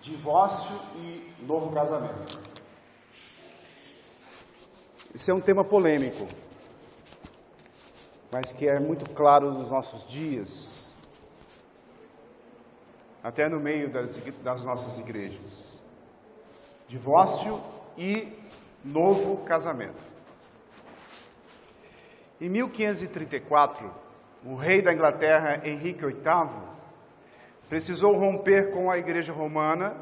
divórcio e novo casamento. Esse é um tema polêmico, mas que é muito claro nos nossos dias, até no meio das nossas igrejas. Divórcio e novo casamento. Em 1534, o rei da Inglaterra, Henrique VIII, precisou romper com a Igreja Romana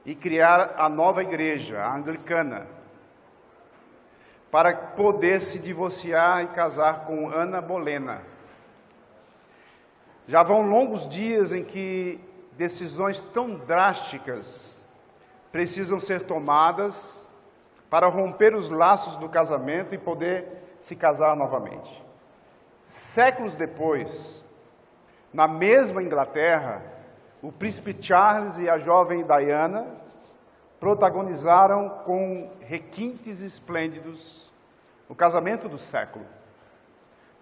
e criar a nova igreja, a anglicana, para poder se divorciar e casar com Ana Bolena. Já vão longos dias em que decisões tão drásticas precisam ser tomadas para romper os laços do casamento e poder se casar novamente. Séculos depois, na mesma Inglaterra, o príncipe Charles e a jovem Diana protagonizaram com requintes esplêndidos o casamento do século.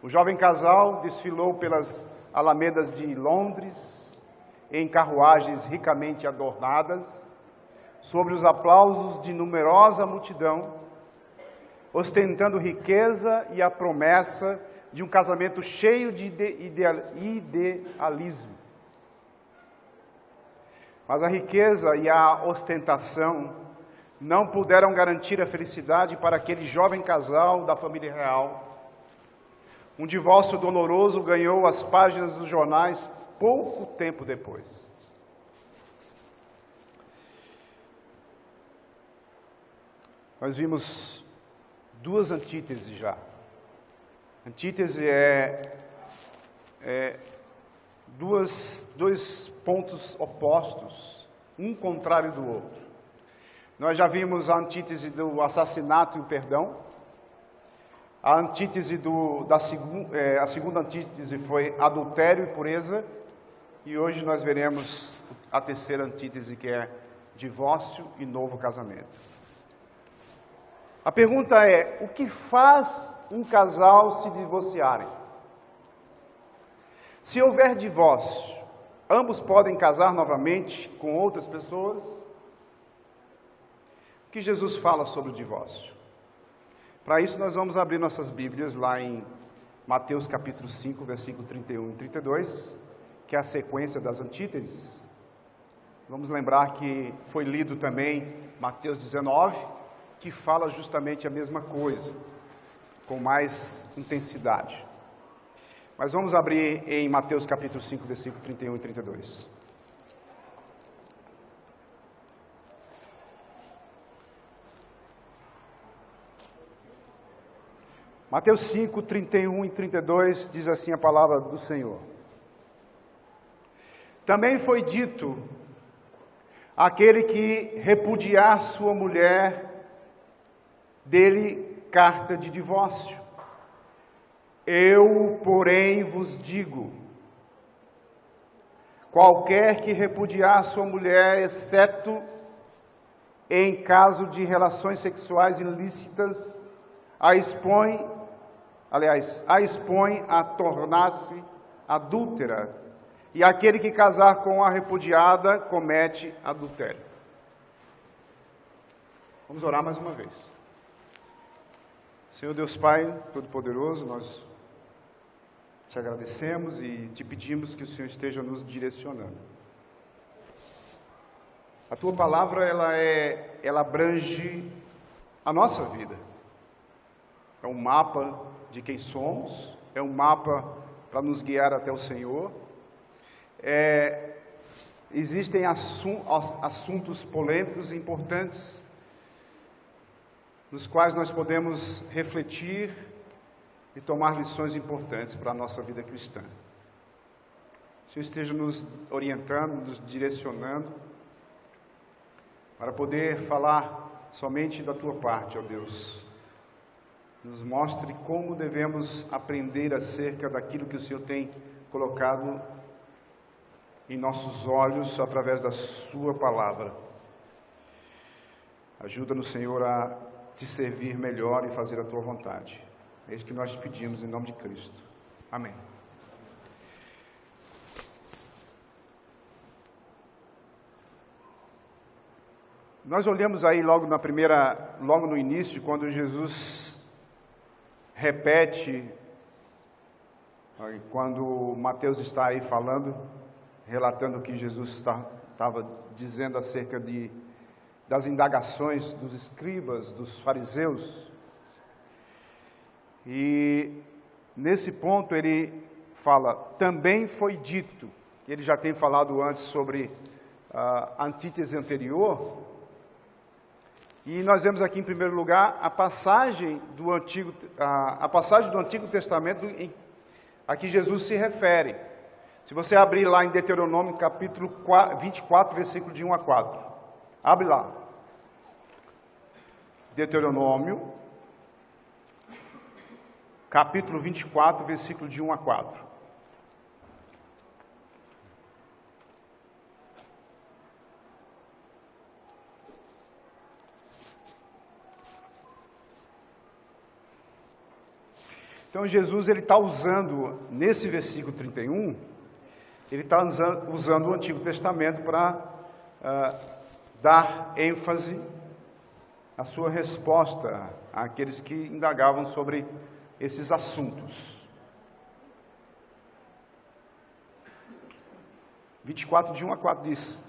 O jovem casal desfilou pelas alamedas de Londres em carruagens ricamente adornadas, sob os aplausos de numerosa multidão, ostentando riqueza e a promessa de um casamento cheio de idealismo. Mas a riqueza e a ostentação não puderam garantir a felicidade para aquele jovem casal da família real. Um divórcio doloroso ganhou as páginas dos jornais pouco tempo depois. Nós vimos duas antíteses já. Antítese é dois pontos opostos, um contrário do outro. Nós já vimos a antítese do assassinato e o perdão. A antítese a segunda antítese foi adultério e pureza. E hoje nós veremos a terceira antítese, que é divórcio e novo casamento. A pergunta é: o que faz um casal se divorciarem? Se houver divórcio, ambos podem casar novamente com outras pessoas? O que Jesus fala sobre o divórcio? Para isso, nós vamos abrir nossas Bíblias lá em Mateus capítulo 5, versículo 31 e 32, que é a sequência das antíteses. Vamos lembrar que foi lido também Mateus 19, que fala justamente a mesma coisa, com mais intensidade. Mas vamos abrir em Mateus capítulo 5, versículo 31 e 32. Mateus 5, 31 e 32 diz assim a palavra do Senhor. Também foi dito: aquele que repudiar sua mulher, dele carta de divórcio. Eu, porém, vos digo: qualquer que repudiar sua mulher, exceto em caso de relações sexuais ilícitas, a expõe a tornar-se adúltera, e aquele que casar com a repudiada comete adultério. Vamos orar mais uma vez. Senhor Deus Pai Todo-Poderoso, nós te agradecemos e te pedimos que o Senhor esteja nos direcionando. A tua palavra, ela abrange a nossa vida. É um mapa de quem somos, é um mapa para nos guiar até o Senhor. Existem assuntos polêmicos e importantes nos quais nós podemos refletir e tomar lições importantes para a nossa vida cristã. O Senhor esteja nos orientando, nos direcionando, para poder falar somente da Tua parte, ó Deus. Nos mostre como devemos aprender acerca daquilo que o Senhor tem colocado em nossos olhos através da Sua palavra. Ajuda-nos, Senhor, a te servir melhor e fazer a Tua vontade. É isso que nós pedimos em nome de Cristo. Amém. Nós olhamos aí logo no início, quando Jesus repete, quando Mateus está aí falando, relatando o que Jesus estava dizendo acerca das indagações dos escribas, dos fariseus. E nesse ponto ele fala, também foi dito, ele já tem falado antes sobre a antítese anterior, e nós vemos aqui em primeiro lugar a passagem do Antigo Testamento a que Jesus se refere. Se você abrir lá em Deuteronômio capítulo 24, versículo de 1 a 4. Abre lá. Deuteronômio, capítulo 24, versículo de 1 a 4. Então Jesus ele está usando, nesse versículo 31, ele está usando o Antigo Testamento para dar ênfase à sua resposta àqueles que indagavam sobre esses assuntos. 24, de 1 a 4 diz: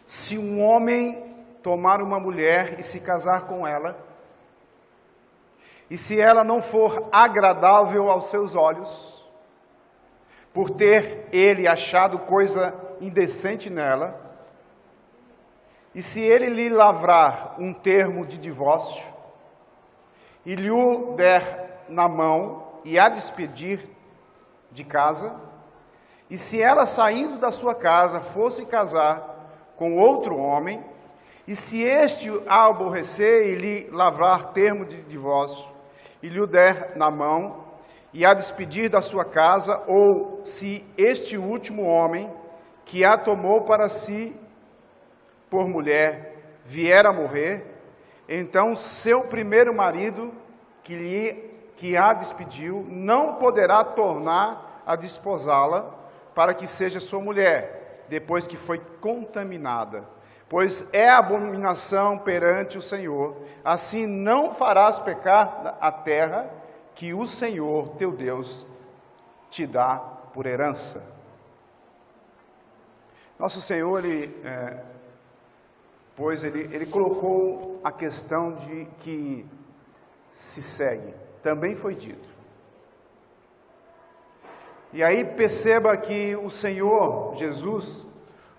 se um homem tomar uma mulher e se casar com ela, e se ela não for agradável aos seus olhos, por ter ele achado coisa indecente nela, e se ele lhe lavrar um termo de divórcio, e lhe o der na mão e a despedir de casa, e se ela saindo da sua casa fosse casar com outro homem, e se este a aborrecer e lhe lavrar termo de divórcio, e lhe o der na mão, e a despedir da sua casa, ou se este último homem, que a tomou para si por mulher, vier a morrer, então seu primeiro marido, que a despediu, não poderá tornar a desposá-la, para que seja sua mulher, depois que foi contaminada. Pois é abominação perante o Senhor, assim não farás pecar a terra que o Senhor teu Deus te dá por herança. Nosso Senhor, ele colocou a questão de que se segue, também foi dito. E aí perceba que o Senhor Jesus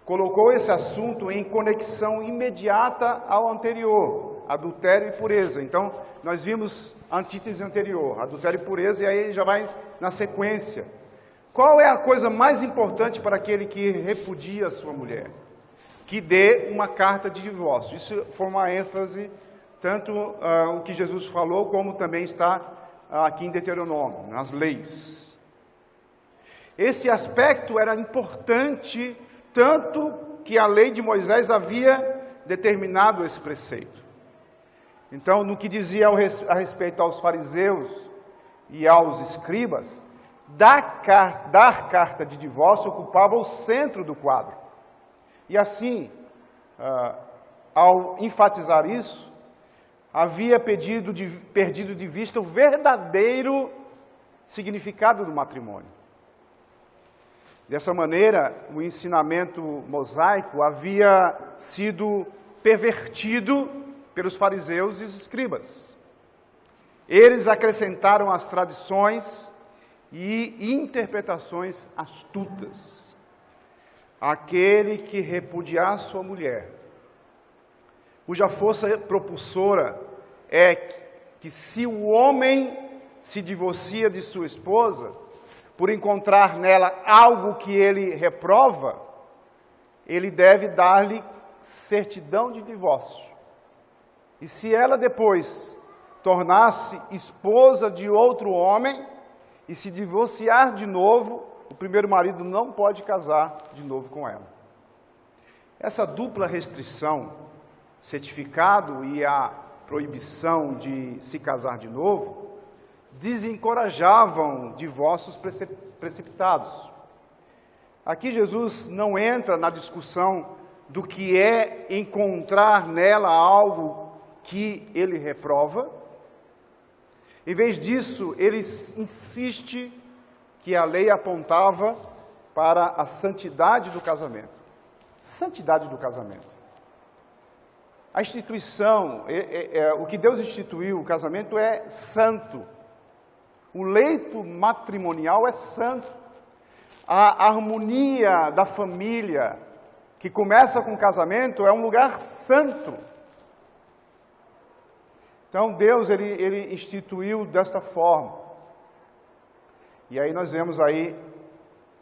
colocou esse assunto em conexão imediata ao anterior, adultério e pureza. Então, nós vimos a antítese anterior, adultério e pureza, e aí ele já vai na sequência. Qual é a coisa mais importante para aquele que repudia a sua mulher? Que dê uma carta de divórcio. Isso foi uma ênfase, tanto o que Jesus falou, como também está aqui em Deuteronômio, nas leis. Esse aspecto era importante, tanto que a lei de Moisés havia determinado esse preceito. Então, no que dizia a respeito aos fariseus e aos escribas, dar carta de divórcio ocupava o centro do quadro. E assim, ao enfatizar isso, havia perdido de vista o verdadeiro significado do matrimônio. Dessa maneira, o ensinamento mosaico havia sido pervertido pelos fariseus e os escribas. Eles acrescentaram as tradições e interpretações astutas. Aquele que repudiar sua mulher, cuja força propulsora é que se o homem se divorcia de sua esposa, por encontrar nela algo que ele reprova, ele deve dar-lhe certidão de divórcio. E se ela depois tornar-se esposa de outro homem e se divorciar de novo, o primeiro marido não pode casar de novo com ela. Essa dupla restrição, certificado e a proibição de se casar de novo, desencorajavam divórcios precipitados. Aqui Jesus não entra na discussão do que é encontrar nela algo que ele reprova. Em vez disso, ele insiste que a lei apontava para a santidade do casamento. Santidade do casamento. A instituição, o que Deus instituiu, o casamento é santo. O leito matrimonial é santo. A harmonia da família, que começa com o casamento, é um lugar santo. Então Deus, ele instituiu desta forma. E aí nós vemos aí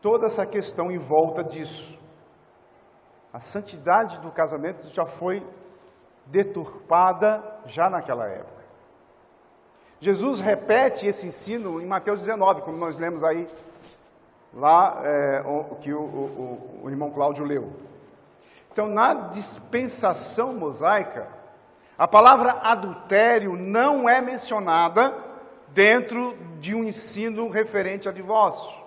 toda essa questão em volta disso. A santidade do casamento já foi deturpada já naquela época. Jesus repete esse ensino em Mateus 19, como nós lemos aí, lá que o irmão Cláudio leu. Então, na dispensação mosaica, a palavra adultério não é mencionada dentro de um ensino referente a divórcio.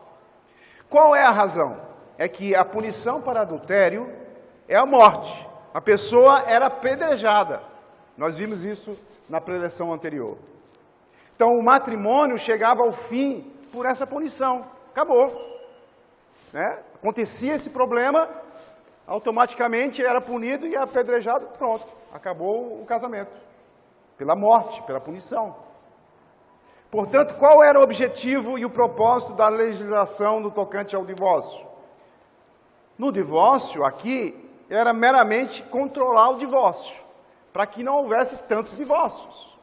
Qual é a razão? É que a punição para adultério é a morte. A pessoa era apedrejada. Nós vimos isso na preleção anterior. Então, o matrimônio chegava ao fim por essa punição. Acabou. Né? Acontecia esse problema, automaticamente era punido e apedrejado, pronto. Acabou o casamento. Pela morte, pela punição. Portanto, qual era o objetivo e o propósito da legislação no tocante ao divórcio? No divórcio, aqui, era meramente controlar o divórcio, para que não houvesse tantos divórcios.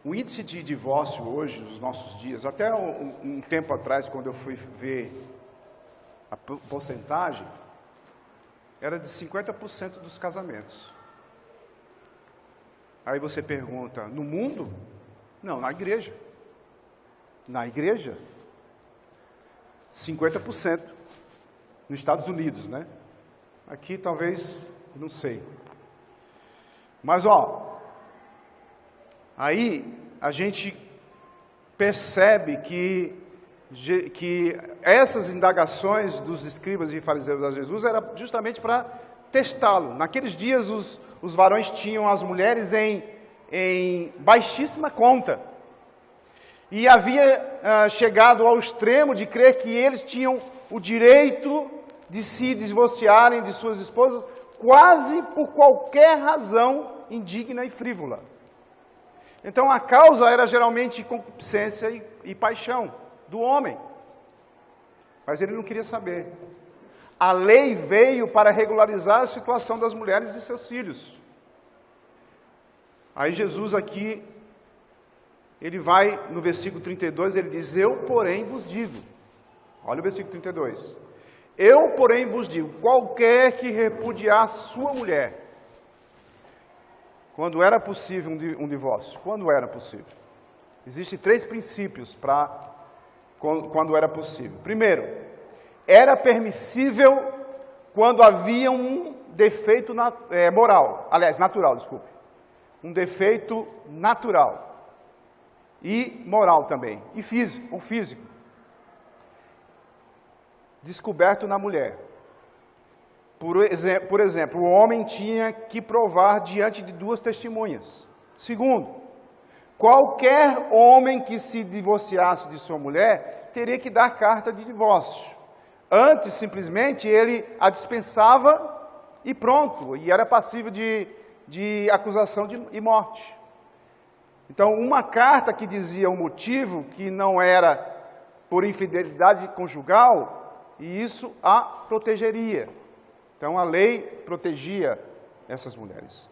O índice de divórcio hoje, nos nossos dias, até um tempo atrás, quando eu fui ver a porcentagem, era de 50% dos casamentos. Aí você pergunta, no mundo? Não, na igreja. Na igreja, 50%. Nos Estados Unidos, né? Aqui talvez, não sei. Mas, aí a gente percebe que essas indagações dos escribas e fariseus a Jesus era justamente para testá-lo. Naqueles dias os varões tinham as mulheres em baixíssima conta. E havia chegado ao extremo de crer que eles tinham o direito de se divorciarem de suas esposas quase por qualquer razão indigna e frívola. Então a causa era geralmente concupiscência e paixão do homem. Mas ele não queria saber. A lei veio para regularizar a situação das mulheres e seus filhos. Aí Jesus aqui, ele vai no versículo 32, ele diz, eu porém vos digo. Olha o versículo 32. Eu porém vos digo, qualquer que repudiar sua mulher, quando era possível um divórcio? Quando era possível? Existem 3 princípios para quando era possível. Primeiro, era permissível quando havia um defeito natural, desculpe. Um defeito natural. E moral também. E físico. Descoberto na mulher. Por exemplo, o homem tinha que provar diante de 2 testemunhas. Segundo, qualquer homem que se divorciasse de sua mulher teria que dar carta de divórcio. Antes, simplesmente, ele a dispensava e pronto, e era passível de acusação e morte. Então, uma carta que dizia o motivo, que não era por infidelidade conjugal, e isso a protegeria. Então, a lei protegia essas mulheres.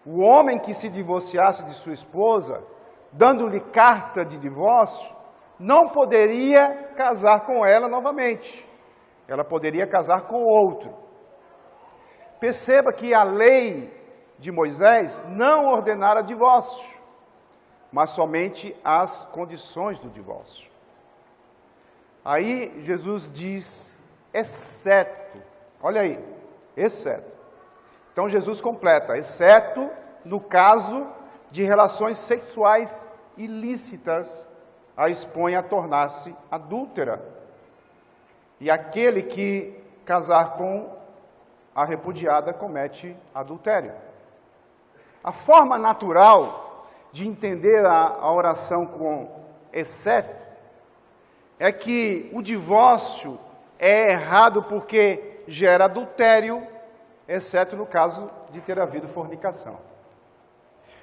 O homem que se divorciasse de sua esposa, dando-lhe carta de divórcio, não poderia casar com ela novamente. Ela poderia casar com outro. Perceba que a lei de Moisés não ordenara divórcio, mas somente as condições do divórcio. Aí Jesus diz, exceto, olha aí, exceto. Então Jesus completa, exceto no caso de relações sexuais ilícitas a expõe a tornar-se adúltera. E aquele que casar com a repudiada comete adultério. A forma natural de entender a oração com exceto é que o divórcio é errado porque gera adultério, exceto no caso de ter havido fornicação.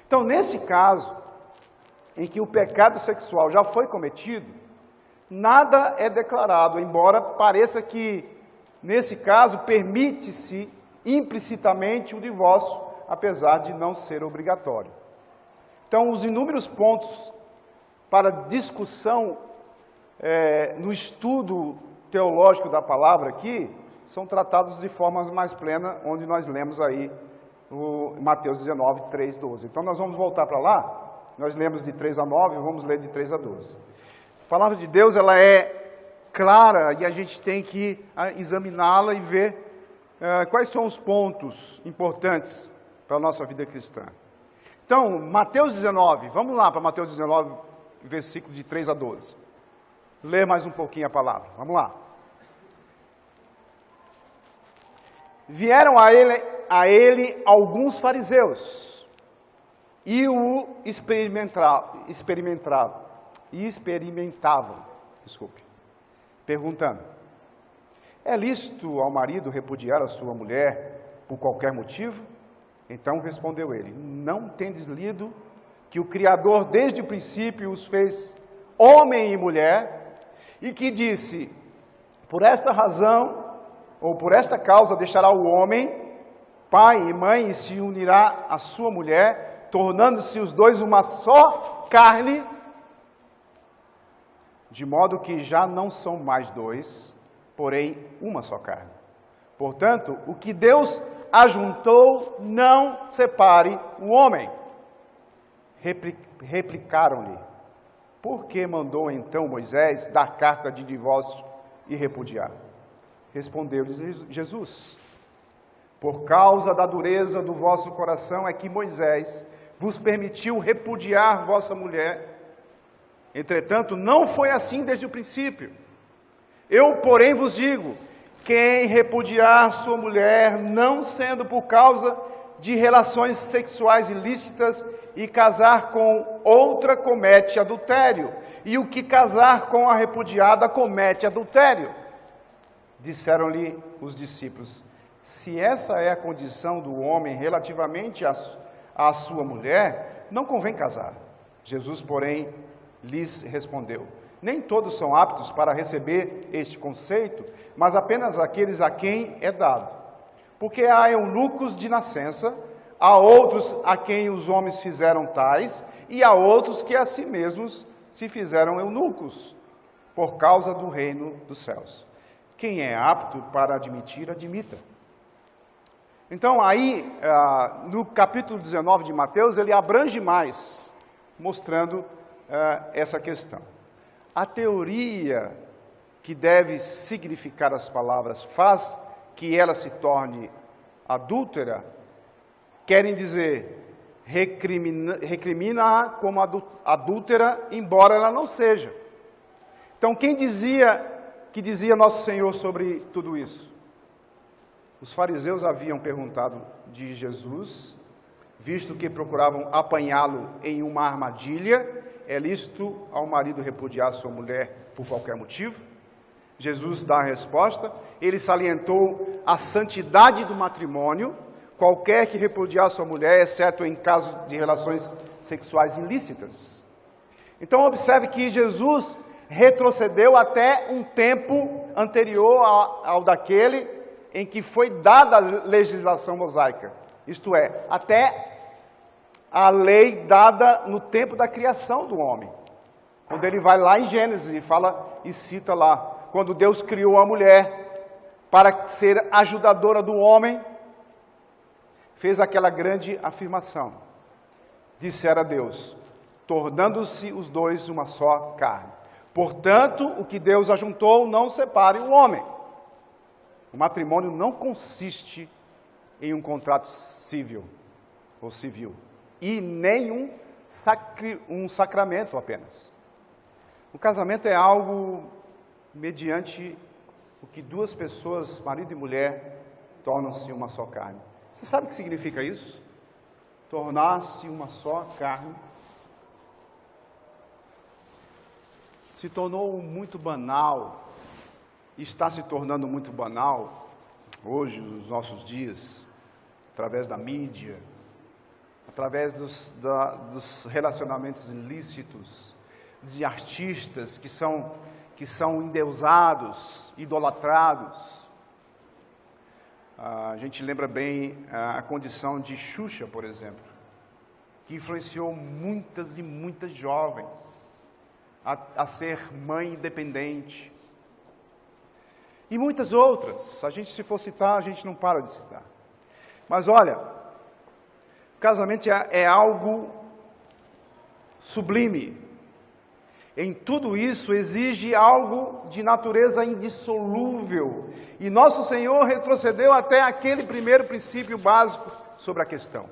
Então, nesse caso, em que o pecado sexual já foi cometido, nada é declarado, embora pareça que, nesse caso, permite-se implicitamente o divórcio, apesar de não ser obrigatório. Então, os inúmeros pontos para discussão no estudo teológico da palavra aqui, são tratados de forma mais plena, onde nós lemos aí o Mateus 19, 3, 12. Então, nós vamos voltar para lá. Nós lemos de 3 a 9, vamos ler de 3 a 12. A palavra de Deus, ela é clara e a gente tem que examiná-la e ver quais são os pontos importantes para a nossa vida cristã. Então, Mateus 19, vamos lá para Mateus 19, versículo de 3 a 12. Lê mais um pouquinho a palavra, vamos lá. Vieram a ele alguns fariseus e o experimentavam, perguntando: é lícito ao marido repudiar a sua mulher por qualquer motivo? Então respondeu ele: não tendes lido que o Criador desde o princípio os fez homem e mulher, e que disse: por esta razão, ou por esta causa, deixará o homem pai e mãe e se unirá à sua mulher, tornando-se os dois uma só carne, de modo que já não são mais dois, porém uma só carne. Portanto, o que Deus ajuntou, não separe o homem. Replicaram-lhe: por que mandou então Moisés dar carta de divórcio e repudiar? Respondeu-lhes Jesus: por causa da dureza do vosso coração é que Moisés vos permitiu repudiar vossa mulher. Entretanto, não foi assim desde o princípio. Eu, porém, vos digo: quem repudiar sua mulher, não sendo por causa de relações sexuais ilícitas, e casar com outra, comete adultério. E o que casar com a repudiada, comete adultério. Disseram-lhe os discípulos: se essa é a condição do homem relativamente à sua mulher, não convém casar. Jesus, porém, lhes respondeu: nem todos são aptos para receber este conceito, mas apenas aqueles a quem é dado. Porque há eunucos de nascença, há outros a quem os homens fizeram tais, e há outros que a si mesmos se fizeram eunucos, por causa do reino dos céus. Quem é apto para admitir, admita. Então, aí, no capítulo 19 de Mateus, ele abrange mais, mostrando essa questão. A teoria que deve significar as palavras faz que ela se torne adúltera, querem dizer, recrimina-a como adúltera, embora ela não seja. Então, quem dizia Nosso Senhor sobre tudo isso? Os fariseus haviam perguntado de Jesus, visto que procuravam apanhá-lo em uma armadilha: é lícito ao marido repudiar sua mulher por qualquer motivo? Jesus dá a resposta. Ele salientou a santidade do matrimônio: qualquer que repudiar sua mulher, exceto em caso de relações sexuais ilícitas. Então, observe que Jesus retrocedeu até um tempo anterior ao daquele em que foi dada a legislação mosaica. Isto é, até a lei dada no tempo da criação do homem. Quando ele vai lá em Gênesis e fala e cita lá, quando Deus criou a mulher para ser ajudadora do homem, fez aquela grande afirmação: dissera Deus, tornando-se os dois uma só carne. Portanto, o que Deus ajuntou, não separe o homem. O matrimônio não consiste em um contrato civil, e nem um sacramento apenas. O casamento é algo mediante o que duas pessoas, marido e mulher, tornam-se uma só carne. Você sabe o que significa isso? Tornar-se uma só carne. Se tornou muito banal, e está se tornando muito banal, hoje, nos nossos dias, através da mídia, através dos relacionamentos ilícitos, de artistas que são endeusados, idolatrados. A gente lembra bem a condição de Xuxa, por exemplo, que influenciou muitas e muitas jovens a ser mãe independente. E muitas outras. Se for citar, a gente não para de citar. Mas olha, o casamento é algo sublime. Em tudo isso exige algo de natureza indissolúvel. E nosso Senhor retrocedeu até aquele primeiro princípio básico sobre a questão.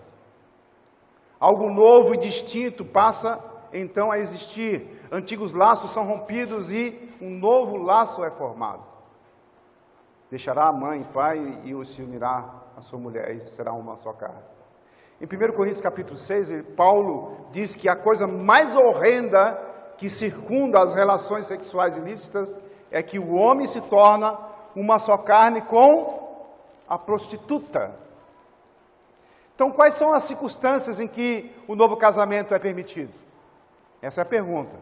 Algo novo e distinto passa então a existir. Antigos laços são rompidos e um novo laço é formado. Deixará a mãe e pai e se unirá a sua mulher e será uma só carne. Em 1 Coríntios capítulo 6, Paulo diz que a coisa mais horrenda que circunda as relações sexuais ilícitas é que o homem se torna uma só carne com a prostituta. Então, quais são as circunstâncias em que o novo casamento é permitido? Essa é a pergunta.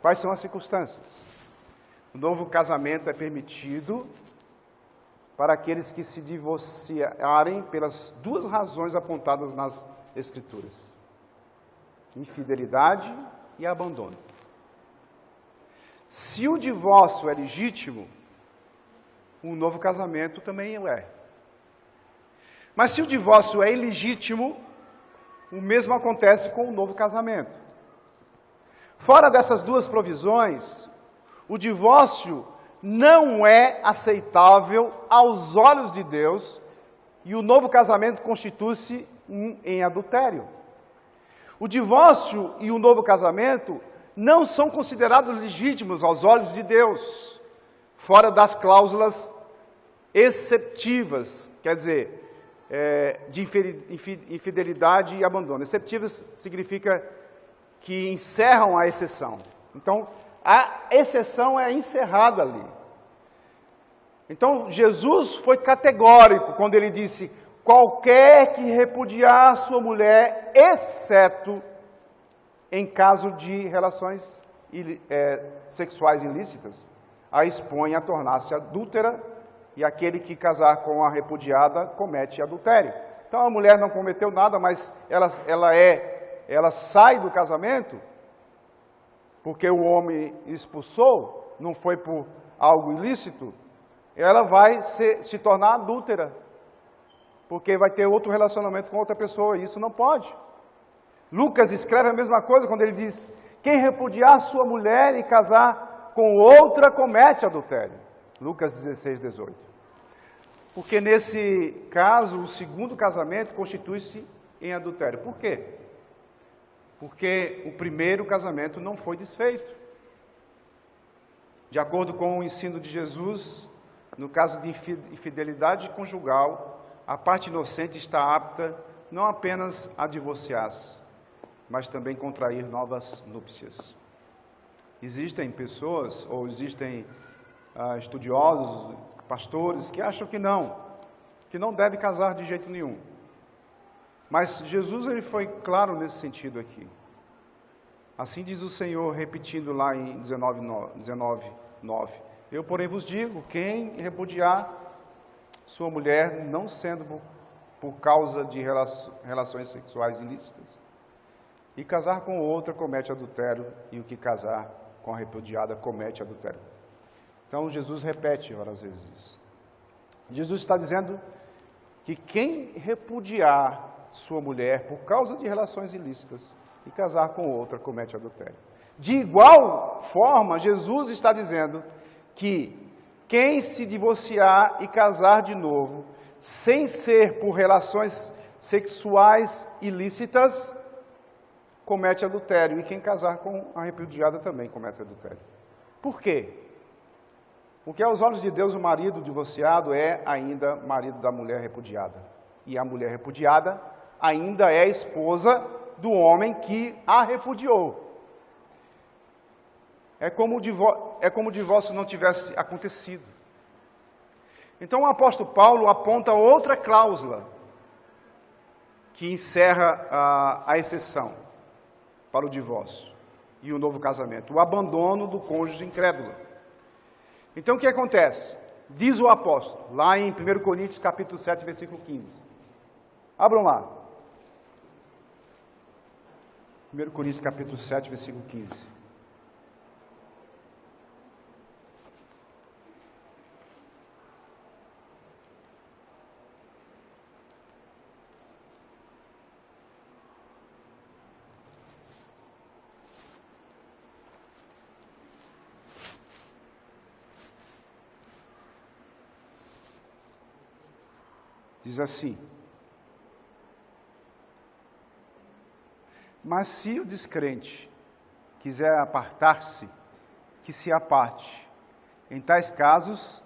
Quais são as circunstâncias? O novo casamento é permitido para aqueles que se divorciarem pelas duas razões apontadas nas Escrituras: infidelidade e abandono. Se o divórcio é legítimo, o novo casamento também o é. Mas se o divórcio é ilegítimo, o mesmo acontece com o novo casamento. Fora dessas duas provisões, o divórcio não é aceitável aos olhos de Deus e o novo casamento constitui-se em adultério. O divórcio e o novo casamento não são considerados legítimos aos olhos de Deus, fora das cláusulas exceptivas, quer dizer, de infidelidade e abandono. Exceptivas significa que encerram a exceção. Então, a exceção é encerrada ali. Então, Jesus foi categórico quando ele disse: qualquer que repudiar sua mulher, exceto em caso de relações sexuais ilícitas, a expõe a tornar-se adúltera, e aquele que casar com a repudiada comete adultério. Então a mulher não cometeu nada, mas ela sai do casamento porque o homem expulsou, não foi por algo ilícito, ela vai se tornar adúltera, porque vai ter outro relacionamento com outra pessoa, e isso não pode. Lucas escreve a mesma coisa quando ele diz: quem repudiar sua mulher e casar com outra comete adultério. Lucas 16, 18. Porque nesse caso, o segundo casamento constitui-se em adultério. Por quê? Porque o primeiro casamento não foi desfeito. De acordo com o ensino de Jesus, no caso de infidelidade conjugal, a parte inocente está apta não apenas a divorciar-se, mas também contrair novas núpcias. Existem pessoas, ou existem estudiosos, pastores, que acham que não deve casar de jeito nenhum. Mas Jesus ele foi claro nesse sentido aqui. Assim diz o Senhor, repetindo lá em 19:9. Eu, porém, vos digo, quem repudiar sua mulher, não sendo por causa de relações sexuais ilícitas, e casar com outra, comete adultério, e o que casar com a repudiada, comete adultério. Então, Jesus repete várias vezes isso. Jesus está dizendo que quem repudiar sua mulher por causa de relações ilícitas e casar com outra, comete adultério. De igual forma, Jesus está dizendo que quem se divorciar e casar de novo, sem ser por relações sexuais ilícitas, comete adultério, e quem casar com a repudiada também comete adultério. Por quê? Porque aos olhos de Deus o marido divorciado é ainda marido da mulher repudiada. E a mulher repudiada ainda é esposa do homem que a repudiou. É como o divórcio não tivesse acontecido. Então o apóstolo Paulo aponta outra cláusula que encerra a exceção para o divórcio e o novo casamento, o abandono do cônjuge incrédulo. Então o que acontece? Diz o apóstolo, lá em 1 Coríntios capítulo 7, versículo 15. Abram lá. 1 Coríntios capítulo 7, versículo 15. Diz assim: mas se o descrente quiser apartar-se, que se aparte. Em tais casos,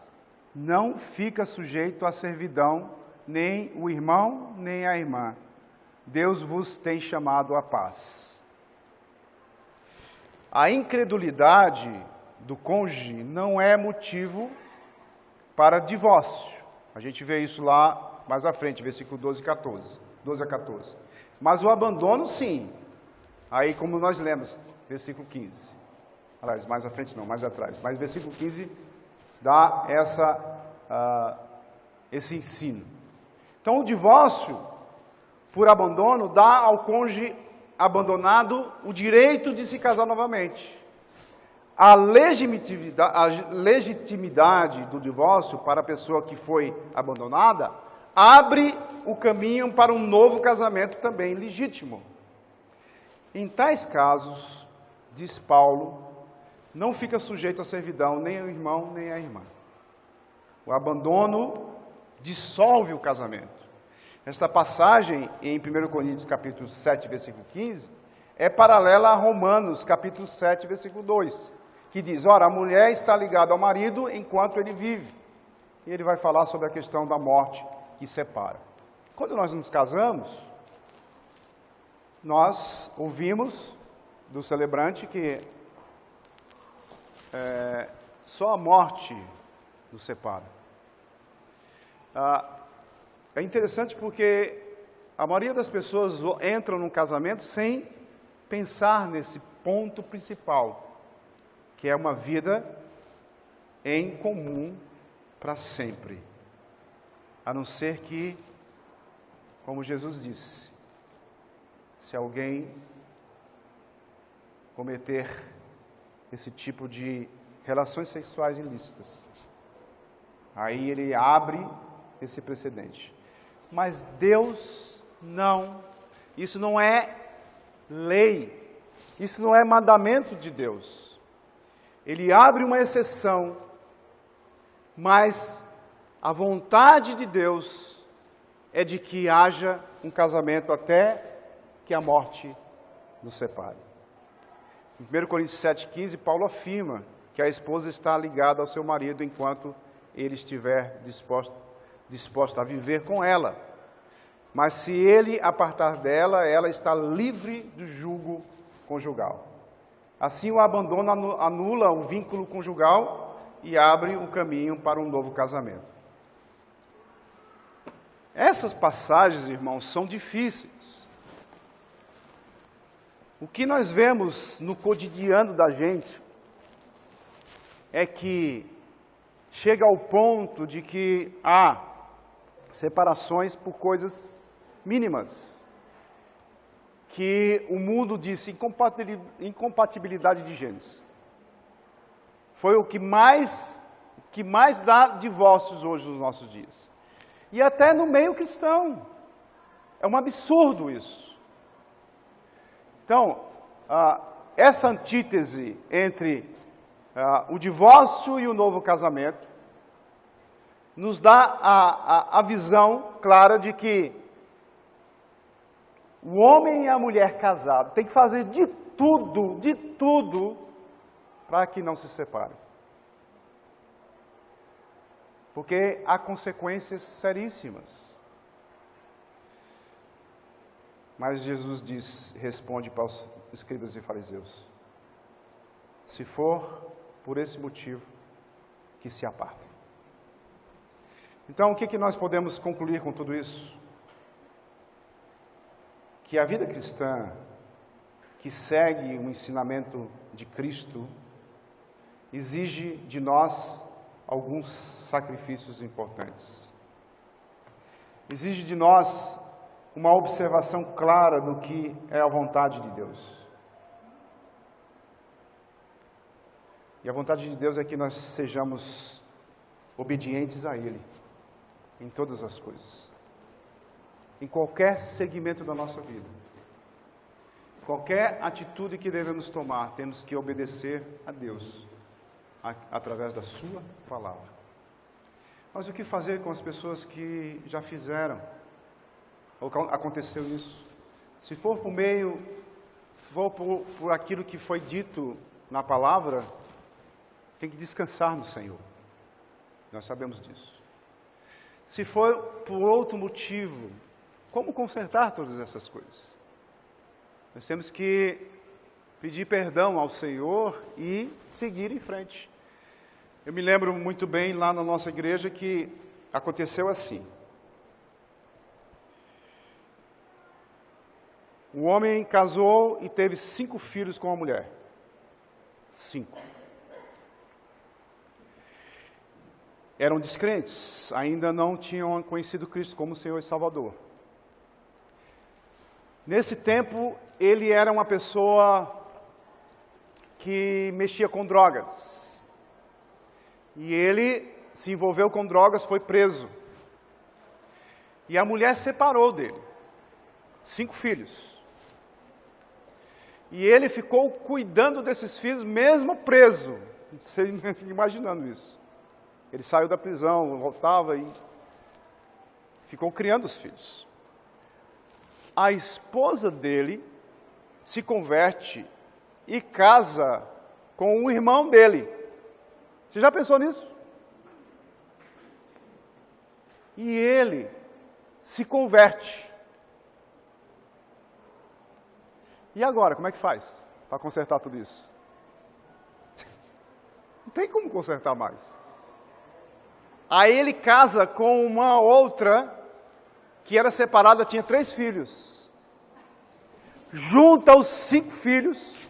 não fica sujeito à servidão nem o irmão, nem a irmã. Deus vos tem chamado à paz. A incredulidade do cônjuge não é motivo para divórcio. A gente vê isso lá mais à frente, versículo 12 a 14. Mas o abandono, sim. Aí, como nós lemos, versículo 15. Aliás, mais à frente não, mais atrás. Mas versículo 15 dá esse ensino. Então, o divórcio por abandono dá ao cônjuge abandonado o direito de se casar novamente. A legitimidade do divórcio para a pessoa que foi abandonada abre o caminho para um novo casamento também legítimo. Em tais casos, diz Paulo, não fica sujeito à servidão nem o irmão nem a irmã. O abandono dissolve o casamento. Esta passagem em 1 Coríntios capítulo 7, versículo 15, é paralela a Romanos capítulo 7, versículo 2, que diz, ora, a mulher está ligada ao marido enquanto ele vive. E ele vai falar sobre a questão da morte que separa. Quando nós nos casamos, nós ouvimos do celebrante que só a morte nos separa. É interessante porque a maioria das pessoas entram num casamento sem pensar nesse ponto principal, que é uma vida em comum para sempre. A não ser que, como Jesus disse, se alguém cometer esse tipo de relações sexuais ilícitas, aí ele abre esse precedente. Mas Deus não, isso não é lei, isso não é mandamento de Deus. Ele abre uma exceção, mas a vontade de Deus é de que haja um casamento até que a morte nos separe. Em 1 Coríntios 7,15, Paulo afirma que a esposa está ligada ao seu marido enquanto ele estiver disposta a viver com ela. Mas se ele apartar dela, ela está livre do jugo conjugal. Assim, o abandono anula o vínculo conjugal e abre um caminho para um novo casamento. Essas passagens, irmãos, são difíceis. O que nós vemos no cotidiano da gente é que chega ao ponto de que há separações por coisas mínimas, que o mundo disse incompatibilidade de gêneros. Foi o que mais dá divórcios hoje nos nossos dias. E até no meio cristão. É um absurdo isso. Então, essa antítese entre o divórcio e o novo casamento nos dá a visão clara de que O homem e a mulher casados têm que fazer de tudo, para que não se separem. Porque há consequências seríssimas. Mas Jesus responde para os escribas e fariseus: se for por esse motivo, que se apartem. Então, o que nós podemos concluir com tudo isso? Que a vida cristã, que segue o ensinamento de Cristo, exige de nós alguns sacrifícios importantes. Exige de nós uma observação clara do que é a vontade de Deus. E a vontade de Deus é que nós sejamos obedientes a Ele, em todas as coisas. Em qualquer segmento da nossa vida. Qualquer atitude que devemos tomar, temos que obedecer a Deus, através da sua palavra. Mas o que fazer com as pessoas que já fizeram, ou aconteceu isso? Se for por aquilo que foi dito na palavra, tem que descansar no Senhor. Nós sabemos disso. Se for por outro motivo, como consertar todas essas coisas? Nós temos que pedir perdão ao Senhor e seguir em frente. Eu me lembro muito bem lá na nossa igreja que aconteceu assim. Um homem casou e teve 5 filhos com uma mulher. 5. Eram descrentes, ainda não tinham conhecido Cristo como Senhor e Salvador. Nesse tempo, ele era uma pessoa que mexia com drogas. E ele se envolveu com drogas, foi preso. E a mulher separou dele. 5 filhos. E ele ficou cuidando desses filhos, mesmo preso. Você imaginando isso. Ele saiu da prisão, voltava e ficou criando os filhos. A esposa dele se converte e casa com o irmão dele. Você já pensou nisso? E ele se converte. E agora, como é que faz para consertar tudo isso? Não tem como consertar mais. Aí ele casa com uma outra que era separada, tinha 3 filhos. Junta os 5 filhos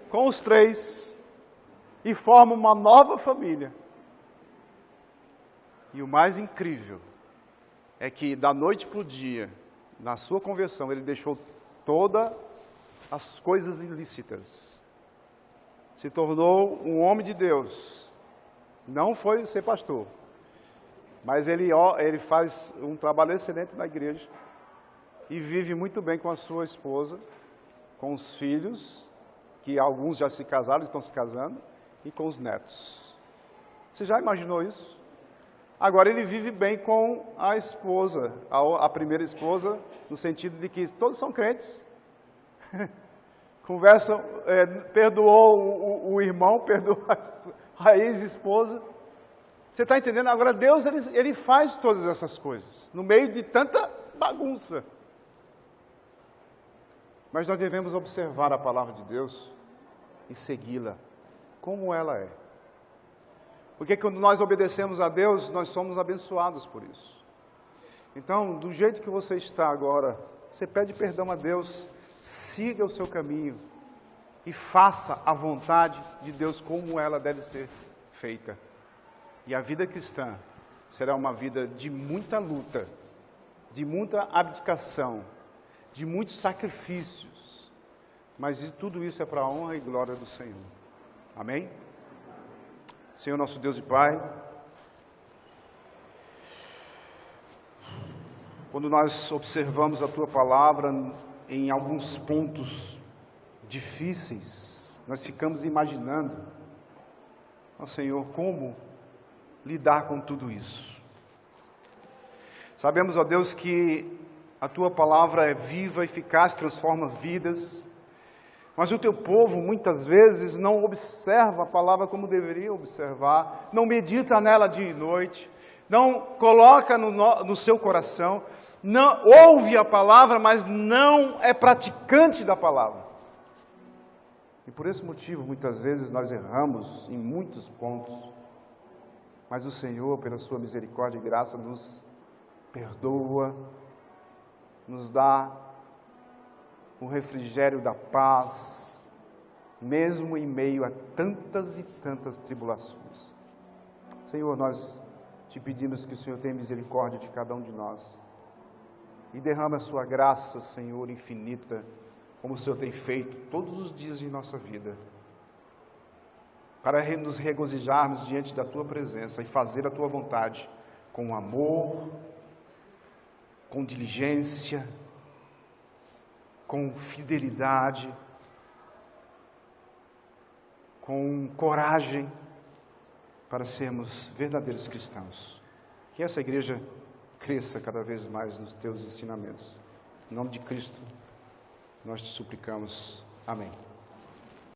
com os 3 e forma uma nova família. E o mais incrível é que da noite para o dia, na sua conversão, ele deixou todas as coisas ilícitas. Se tornou um homem de Deus. Não foi ser pastor. Mas ele faz um trabalho excelente na igreja e vive muito bem com a sua esposa, com os filhos, que alguns já se casaram, estão se casando, e com os netos. Você já imaginou isso? Agora ele vive bem com a esposa, a primeira esposa, no sentido de que todos são crentes. Conversam, perdoou o irmão, perdoou a ex-esposa. Você está entendendo? Agora Deus, ele faz todas essas coisas, no meio de tanta bagunça. Mas nós devemos observar a palavra de Deus e segui-la como ela é. Porque quando nós obedecemos a Deus, nós somos abençoados por isso. Então, do jeito que você está agora, você pede perdão a Deus, siga o seu caminho e faça a vontade de Deus como ela deve ser feita. E a vida cristã será uma vida de muita luta, de muita abdicação, de muitos sacrifícios. Mas tudo isso é para a honra e glória do Senhor. Amém? Senhor nosso Deus e Pai, quando nós observamos a Tua palavra em alguns pontos difíceis, nós ficamos imaginando, ó Senhor, como lidar com tudo isso. Sabemos, ó Deus, que A tua palavra é viva, eficaz, transforma vidas. Mas o teu povo, muitas vezes, não observa a palavra como deveria observar, não medita nela dia e noite, não coloca no seu coração, não ouve a palavra, mas não é praticante da palavra. E por esse motivo, muitas vezes, nós erramos em muitos pontos. Mas o Senhor, pela sua misericórdia e graça, nos perdoa, nos dá o refrigério da paz, mesmo em meio a tantas e tantas tribulações. Senhor, nós te pedimos que o Senhor tenha misericórdia de cada um de nós e derrame a sua graça, Senhor, infinita, como o Senhor tem feito todos os dias de nossa vida, para nos regozijarmos diante da tua presença e fazer a tua vontade com amor, com diligência, com fidelidade, com coragem, para sermos verdadeiros cristãos. Que essa igreja cresça cada vez mais nos teus ensinamentos. Em nome de Cristo, nós te suplicamos. Amém.